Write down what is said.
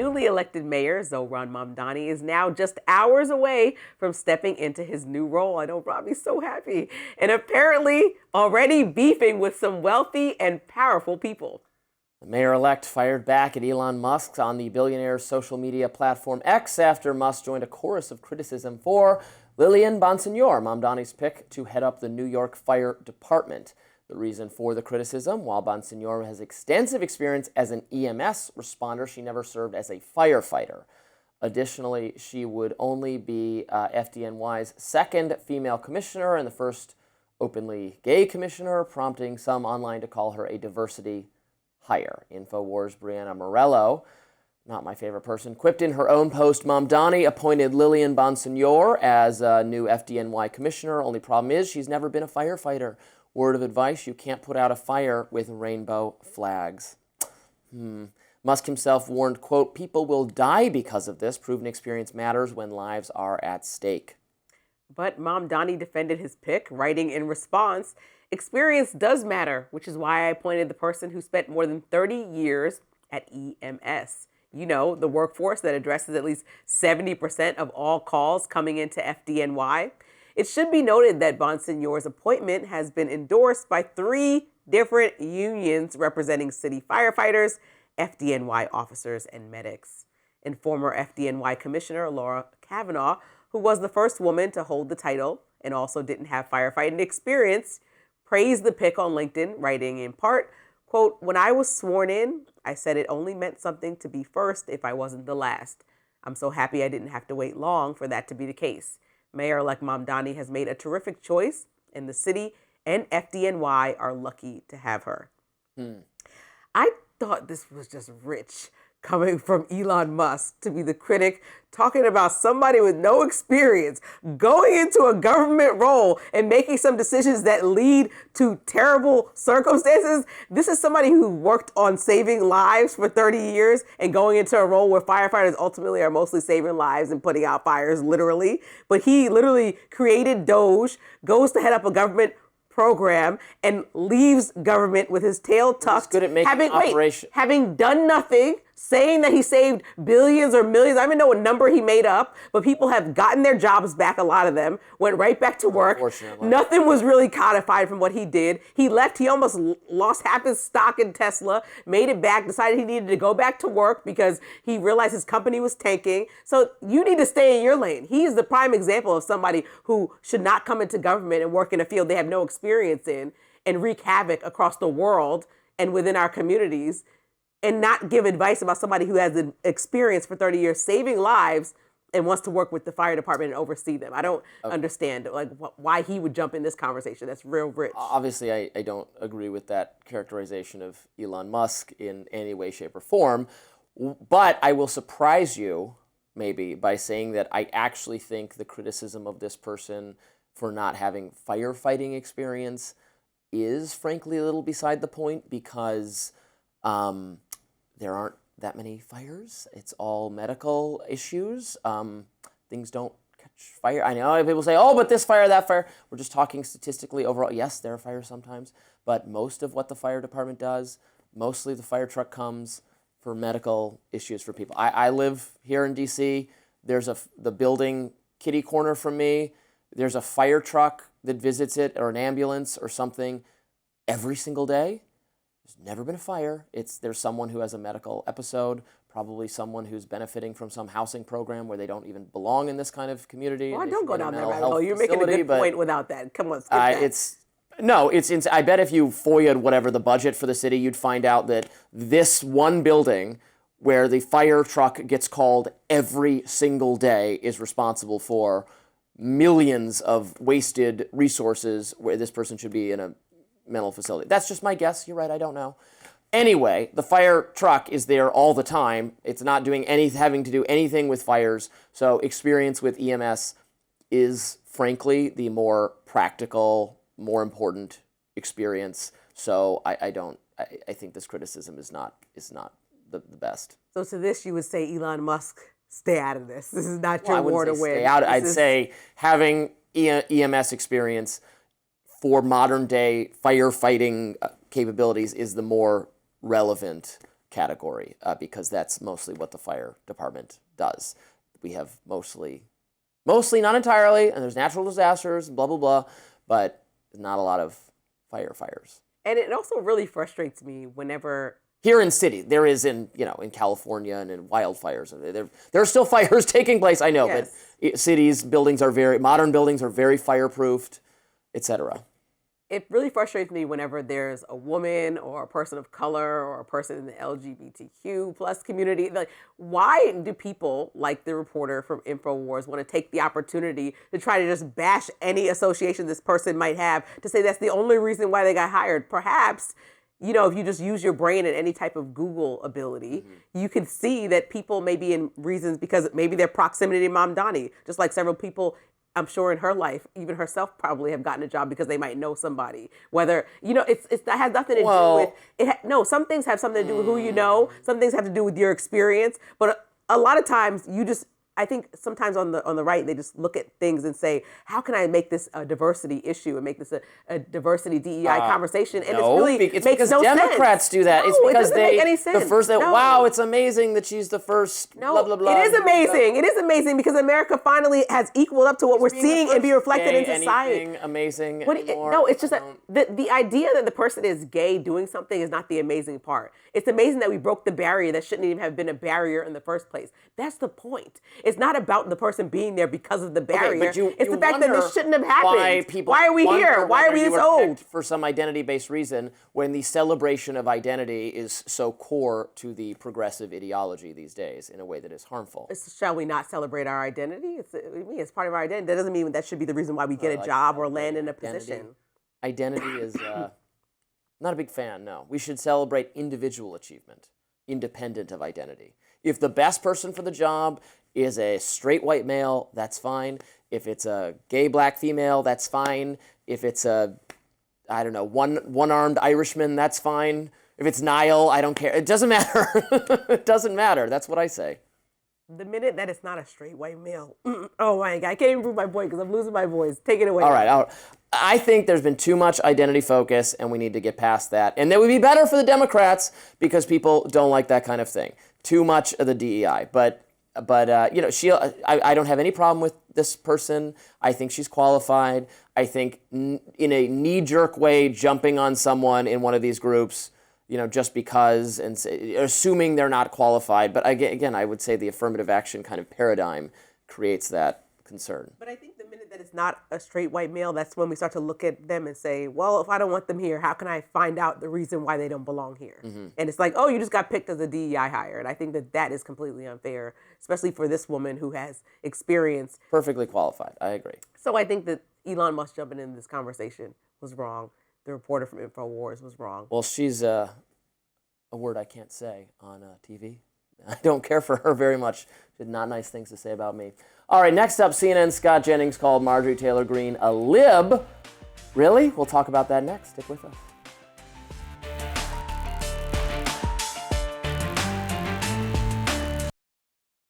newly elected mayor, Zohran Mamdani, is now just hours away from stepping into his new role. I know Robby's so happy. And apparently already beefing with some wealthy and powerful people. The mayor-elect fired back at Elon Musk on the billionaire's social media platform X after Musk joined a chorus of criticism for Lillian Bonsignor, Mamdani's pick to head up the New York Fire Department. The reason for the criticism: while Bonsignor has extensive experience as an EMS responder, she never served as a firefighter. Additionally, she would only be FDNY's second female commissioner and the first openly gay commissioner, prompting some online to call her a diversity hire. InfoWars' Brianna Morello, not my favorite person, quipped in her own post, Mamdani appointed Lillian Bonsignor as a new FDNY commissioner. Only problem is she's never been a firefighter. Word of advice: you can't put out a fire with rainbow flags. Musk himself warned, quote, people will die because of this. Proven experience matters when lives are at stake. But Mamdani defended his pick, writing in response, experience does matter, which is why I appointed the person who spent more than 30 years at EMS. You know, the workforce that addresses at least 70% of all calls coming into FDNY. It should be noted that Bonsignor's appointment has been endorsed by 3 different unions representing city firefighters, FDNY officers, and medics. And former FDNY Commissioner Laura Kavanaugh, who was the first woman to hold the title and also didn't have firefighting experience, praised the pick on LinkedIn, writing in part, quote, when I was sworn in, I said it only meant something to be first if I wasn't the last. I'm so happy I didn't have to wait long for that to be the case. Mayor-elect Mamdani has made a terrific choice, and the city and FDNY are lucky to have her. I thought this was just rich, coming from Elon Musk to be the critic, talking about somebody with no experience going into a government role and making some decisions that lead to terrible circumstances. This is somebody who worked on saving lives for 30 years and going into a role where firefighters ultimately are mostly saving lives and putting out fires, literally. But he literally created Doge, goes to head up a government program, and leaves government with his tail tucked, good at making having done nothing, saying that he saved billions or millions. I don't even know what number he made up, but people have gotten their jobs back, a lot of them, went right back to work. Nothing was really codified from what he did. He left, he almost lost half his stock in Tesla, made it back, decided he needed to go back to work because he realized his company was tanking. So you need to stay in your lane. He's the prime example of somebody who should not come into government and work in a field they have no experience in and wreak havoc across the world and within our communities, and not give advice about somebody who has an experience for 30 years saving lives and wants to work with the fire department and oversee them. I don't understand why he would jump in this conversation. That's real rich. Obviously, I don't agree with that characterization of Elon Musk in any way, shape, or form. But I will surprise you, maybe, by saying that I actually think the criticism of this person for not having firefighting experience is, frankly, a little beside the point, because there aren't that many fires. It's all medical issues. Things don't catch fire. I know people say, oh, but this fire, that fire. We're just talking statistically overall. Yes, there are fires sometimes, but most of what the fire department does, mostly the fire truck comes for medical issues for people. I live here in D.C. There's the building kitty corner from me. There's a fire truck that visits it, or an ambulance or something, every single day. There's never been a fire. There's someone who has a medical episode, probably someone who's benefiting from some housing program where they don't even belong in this kind of community. Well, don't go down that rabbit hole. You're making a good point without that. Come on, skip that. I bet if you FOIA'd whatever the budget for the city, you'd find out that this one building where the fire truck gets called every single day is responsible for millions of wasted resources where this person should be in a mental facility. That's just my guess. You're right, I don't know. Anyway, the fire truck is there all the time. It's not having to do anything with fires. So experience with EMS is, frankly, the more practical, more important experience. So I think this criticism is not the best. So to this, you would say, Elon Musk, stay out of this. This is not your war to win. Stay out. I'd say having EMS experience for modern day firefighting capabilities is the more relevant category because that's mostly what the fire department does. We have mostly, not entirely, and there's natural disasters, blah, blah, blah, but not a lot of firefighters. And it also really frustrates me whenever... Here in city, there is in California and in wildfires. There are still fires taking place, I know, Yes. but cities, modern buildings are very fireproofed, etc. It really frustrates me whenever there's a woman or a person of color or a person in the LGBTQ plus community. Like, why do people like the reporter from InfoWars want to take the opportunity to try to just bash any association this person might have to say that's the only reason why they got hired? Perhaps, if you just use your brain and any type of Google ability, you can see that people may be in reasons because maybe their proximity to Mamdani, just like several people I'm sure in her life, even herself probably have gotten a job because they might know somebody. Whether, that has nothing to do with it. No, some things have something to do with who you know. Some things have to do with your experience. But a lot of times I think sometimes on the right, they just look at things and say, how can I make this a diversity issue and make this a diversity DEI conversation? And it's because Democrats do that. No, it's because it doesn't make any sense. The first, wow, it's amazing that she's the first, no, blah, blah, blah. It is amazing. It is amazing because America finally has equaled up to what we're seeing and be reflected in society. Anything amazing anymore? No, it's just that the idea that the person is gay doing something is not the amazing part. It's amazing that we broke the barrier that shouldn't even have been a barrier in the first place. That's the point. It's not about the person being there because of the barrier. Okay, it's the fact that this shouldn't have happened. Why are we here? Why are we this old? For some identity-based reason, when the celebration of identity is so core to the progressive ideology these days in a way that is harmful. Shall we not celebrate our identity? It's part of our identity. That doesn't mean that should be the reason why we get a job or land in a position. Identity is not a big fan, no. We should celebrate individual achievement, independent of identity. If the best person for the job is a straight white male, that's fine. If it's a gay black female, that's fine. If it's one-armed Irishman, that's fine. If it's Niall, I don't care. It doesn't matter. It doesn't matter. That's what I say. The minute that it's not a straight white male, oh my God, I can't even prove my point because I'm losing my voice. Take it away. All right. I think there's been too much identity focus, and we need to get past that. And that would be better for the Democrats because people don't like that kind of thing. Too much of the DEI. But I don't have any problem with this person. I think she's qualified. I think in a knee-jerk way, jumping on someone in one of these groups, just because and assuming they're not qualified. But again, I would say the affirmative action kind of paradigm creates that concern. But I think the minute that it's not a straight white male, that's when we start to look at them and say, well, if I don't want them here, how can I find out the reason why they don't belong here? Mm-hmm. And it's like, oh, you just got picked as a DEI hire. And I think that is completely unfair, especially for this woman who has experience. Perfectly qualified. I agree. So I think that Elon Musk jumping in this conversation was wrong. The reporter from InfoWars was wrong. Well, she's a word I can't say on TV. I don't care for her very much. She had not nice things to say about me. All right, next up, CNN's Scott Jennings called Marjorie Taylor Greene a lib. Really? We'll talk about that next. Stick with us.